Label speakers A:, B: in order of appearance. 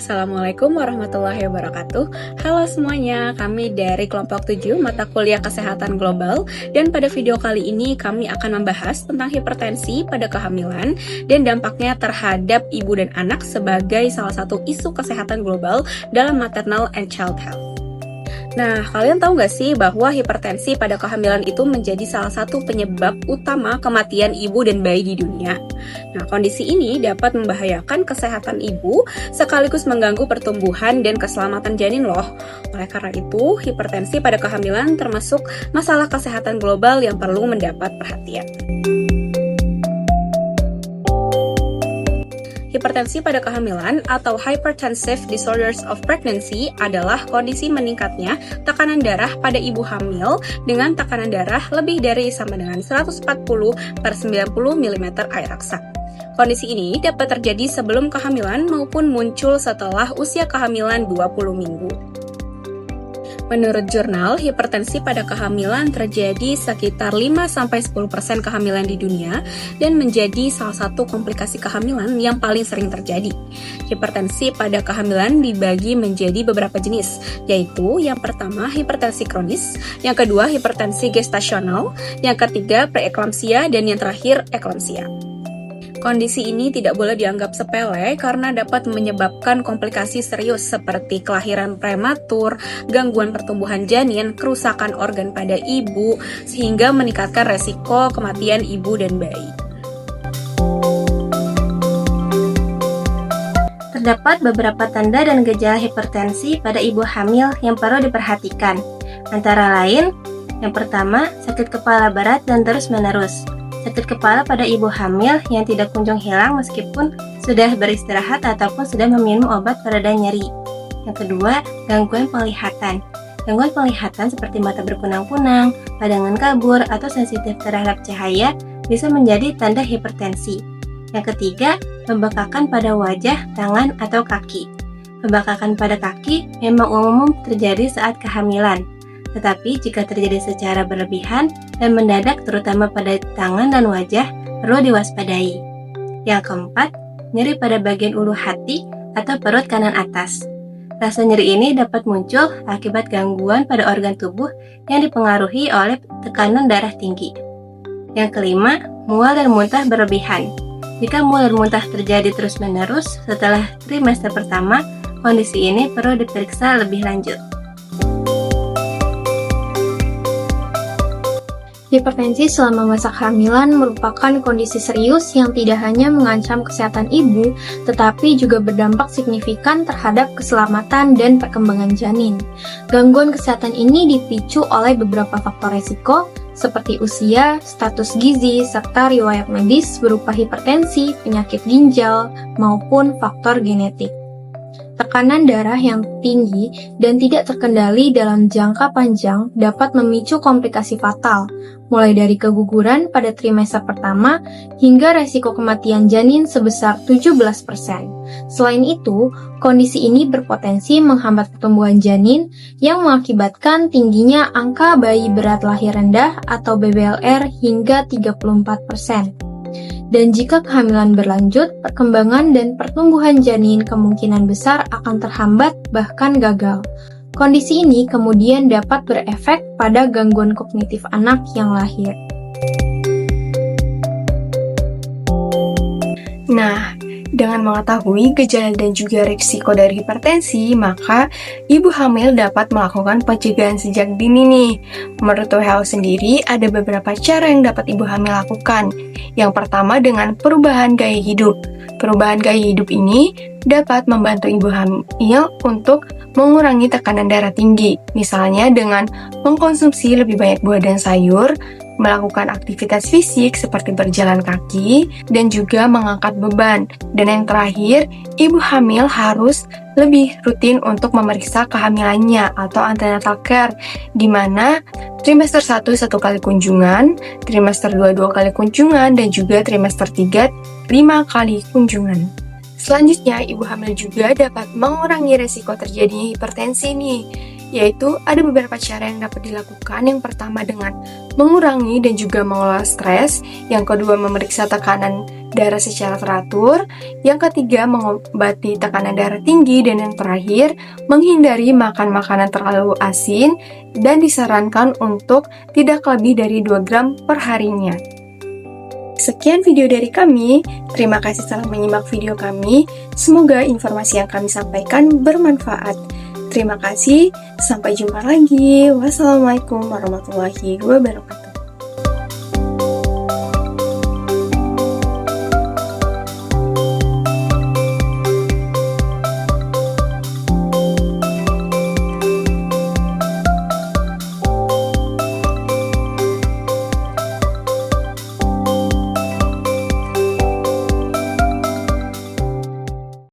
A: Assalamualaikum warahmatullahi wabarakatuh. Halo semuanya, kami dari kelompok 7 mata kuliah kesehatan global, dan pada video kali ini kami akan membahas tentang hipertensi pada kehamilan dan dampaknya terhadap ibu dan anak sebagai salah satu isu kesehatan global dalam maternal and child health. Nah, kalian tahu nggak sih bahwa hipertensi pada kehamilan itu menjadi salah satu penyebab utama kematian ibu dan bayi di dunia. Nah, kondisi ini dapat membahayakan kesehatan ibu sekaligus mengganggu pertumbuhan dan keselamatan janin loh. Oleh karena itu, hipertensi pada kehamilan termasuk masalah kesehatan global yang perlu mendapat perhatian. Hipertensi pada kehamilan atau hypertensive disorders of pregnancy adalah kondisi meningkatnya tekanan darah pada ibu hamil dengan tekanan darah lebih dari sama dengan 140/90 mm air raksa. Kondisi ini dapat terjadi sebelum kehamilan maupun muncul setelah usia kehamilan 20 minggu. Menurut jurnal, hipertensi pada kehamilan terjadi sekitar 5-10% kehamilan di dunia dan menjadi salah satu komplikasi kehamilan yang paling sering terjadi. Hipertensi pada kehamilan dibagi menjadi beberapa jenis, yaitu yang pertama hipertensi kronis, yang kedua hipertensi gestasional, yang ketiga preeklamsia, dan yang terakhir eklamsia. Kondisi ini tidak boleh dianggap sepele karena dapat menyebabkan komplikasi serius seperti kelahiran prematur, gangguan pertumbuhan janin, kerusakan organ pada ibu, sehingga meningkatkan resiko kematian ibu dan bayi.
B: Terdapat beberapa tanda dan gejala hipertensi pada ibu hamil yang perlu diperhatikan. Antara lain, yang pertama, sakit kepala berat dan terus-menerus. Sakit kepala pada ibu hamil yang tidak kunjung hilang meskipun sudah beristirahat ataupun sudah meminum obat pereda nyeri. Yang kedua, gangguan penglihatan. Gangguan penglihatan seperti mata berkunang-kunang, pandangan kabur, atau sensitif terhadap cahaya bisa menjadi tanda hipertensi. Yang ketiga, pembekakan pada wajah, tangan, atau kaki. Pembekakan pada kaki memang umum terjadi saat kehamilan. Tetapi jika terjadi secara berlebihan dan mendadak terutama pada tangan dan wajah, perlu diwaspadai. Yang keempat, nyeri pada bagian ulu hati atau perut kanan atas. Rasa nyeri ini dapat muncul akibat gangguan pada organ tubuh yang dipengaruhi oleh tekanan darah tinggi. Yang kelima, mual dan muntah berlebihan. Jika mual dan muntah terjadi terus-menerus setelah trimester pertama, kondisi ini perlu diperiksa lebih lanjut.
C: Hipertensi selama masa kehamilan merupakan kondisi serius yang tidak hanya mengancam kesehatan ibu, tetapi juga berdampak signifikan terhadap keselamatan dan perkembangan janin. Gangguan kesehatan ini dipicu oleh beberapa faktor resiko, seperti usia, status gizi, serta riwayat medis berupa hipertensi, penyakit ginjal, maupun faktor genetik. Tekanan darah yang tinggi dan tidak terkendali dalam jangka panjang dapat memicu komplikasi fatal, mulai dari keguguran pada trimester pertama hingga resiko kematian janin sebesar 17%. Selain itu, kondisi ini berpotensi menghambat pertumbuhan janin yang mengakibatkan tingginya angka bayi berat lahir rendah atau BBLR hingga 34%. Dan jika kehamilan berlanjut, perkembangan dan pertumbuhan janin kemungkinan besar akan terhambat bahkan gagal. Kondisi ini kemudian dapat berefek pada gangguan kognitif anak yang lahir.
D: Nah, dengan mengetahui gejala dan juga risiko dari hipertensi, maka ibu hamil dapat melakukan pencegahan sejak dini nih. Menurut WHO sendiri, ada beberapa cara yang dapat ibu hamil lakukan. Yang pertama dengan perubahan gaya hidup. Perubahan gaya hidup ini dapat membantu ibu hamil untuk mengurangi tekanan darah tinggi. Misalnya dengan mengkonsumsi lebih banyak buah dan sayur, melakukan aktivitas fisik seperti berjalan kaki, dan juga mengangkat beban. Dan yang terakhir, ibu hamil harus lebih rutin untuk memeriksa kehamilannya atau antenatal care, di mana trimester 1 1 kali kunjungan, trimester 2 2 kali kunjungan, dan juga trimester 3 5 kali kunjungan. Selanjutnya, ibu hamil juga dapat mengurangi resiko terjadinya hipertensi nih, yaitu ada beberapa cara yang dapat dilakukan. Yang pertama dengan mengurangi dan juga mengelola stres, yang kedua memeriksa tekanan darah secara teratur, yang ketiga mengobati tekanan darah tinggi, dan yang terakhir menghindari makan makanan terlalu asin dan disarankan untuk tidak lebih dari 2 gram per harinya. Sekian video dari kami, terima kasih telah menyimak video kami, semoga informasi yang kami sampaikan bermanfaat. Terima kasih, sampai jumpa lagi. Wassalamualaikum warahmatullahi wabarakatuh.